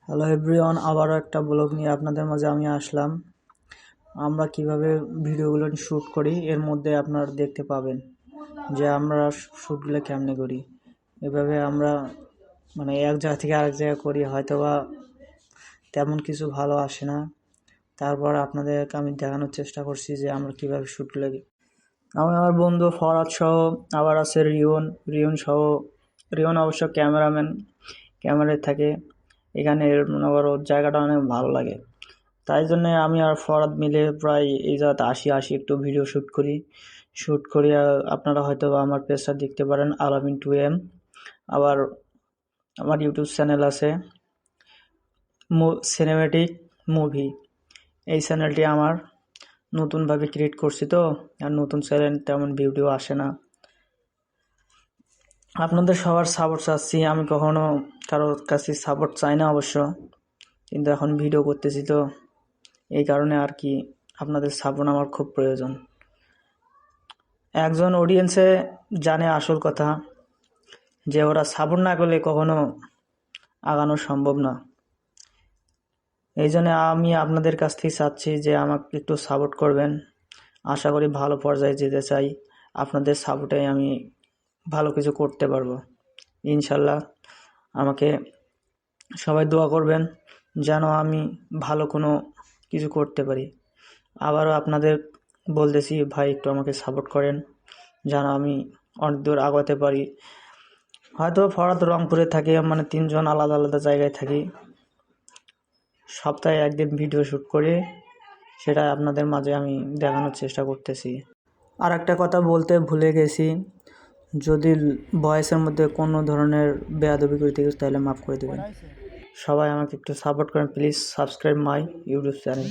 Hello everyone, আবারও একটা blog নিয়ে আপনাদের মাঝে আমি আসলাম। আমরা কিভাবে ভিডিওগুলো শ্যুট করি এর মধ্যে আপনারা দেখতে পাবেন যে আমরা শ্যুটগুলো কেমনে করি। এভাবে আমরা এক জায়গা থেকে আরেক জায়গায় করি, হয়তোবা তেমন কিছু ভালো আসে না। তারপর আপনাদেরকে আমি দেখানোর চেষ্টা করছি যে আমরা কিভাবে শ্যুটগুলো। আমি আমার বন্ধু ফরাদ সহ, আবার আছে রিয়ন সহ। রিয়ন অবশ্য ক্যামেরায় থাকে এখানে। আবার ওর জায়গাটা অনেক ভালো লাগে, তাই জন্য আমি আর ফরাদ মিলে প্রায় এই জায়গাতে আসি একটু ভিডিও শ্যুট করি। আপনারা হয়তো আমার পেজটা দেখতে পারেন, আলামিন 2M। আবার আমার ইউটিউব চ্যানেল আছে সিনেম্যাটিক মুভি। এই চ্যানেলটি আমার নতুনভাবে ক্রিয়েট করছি, তো আর নতুন চ্যানেল তেমন ভিডিও আসে না। আপনাদের সবার সাপোর্ট চাচ্ছি, আমি কখনো কারোর কাছে সাপোর্ট চাই না অবশ্য, কিন্তু এখন ভিডিও করতেছি তো এই কারণে আর কি আপনাদের সাপোর্ট আমার খুব প্রয়োজন। একজন অডিয়েন্সে জানে আসল কথা, যে ওরা সাপোর্ট না করলে কখনো আগানো সম্ভব না। এই জন্য আমি আপনাদের কাছ থেকে চাচ্ছি যে আমাকে একটু সাপোর্ট করবেন। আশা করি ভালো পর্যায়ে যেতে চাই, আপনাদের সাপোর্টে আমি ভালো কিছু করতে পারবো ইনশাল্লাহ। আমাকে সবাই দোয়া করবেন যেন আমি ভালো কোনো কিছু করতে পারি। আবারও আপনাদের বলতেছি, ভাই একটু আমাকে সাপোর্ট করেন যেন আমি অনেক দূর আগাতে পারি। হয়তো ফরাদ রংপুরে থাকে, 3জন আলাদা আলাদা জায়গায় থাকি। সপ্তাহে একদিন ভিডিও শ্যুট করে সেটা আপনাদের মাঝে আমি দেখানোর চেষ্টা করতেছি। আর একটা কথা বলতে ভুলে গেছি, যদি ভয়েসের মধ্যে কোনো ধরনের বেয়াদবি করে থাকে তাহলে মাফ করে দেবেন। সবাই আমাকে একটু সাপোর্ট করেন please. Subscribe my YouTube channel.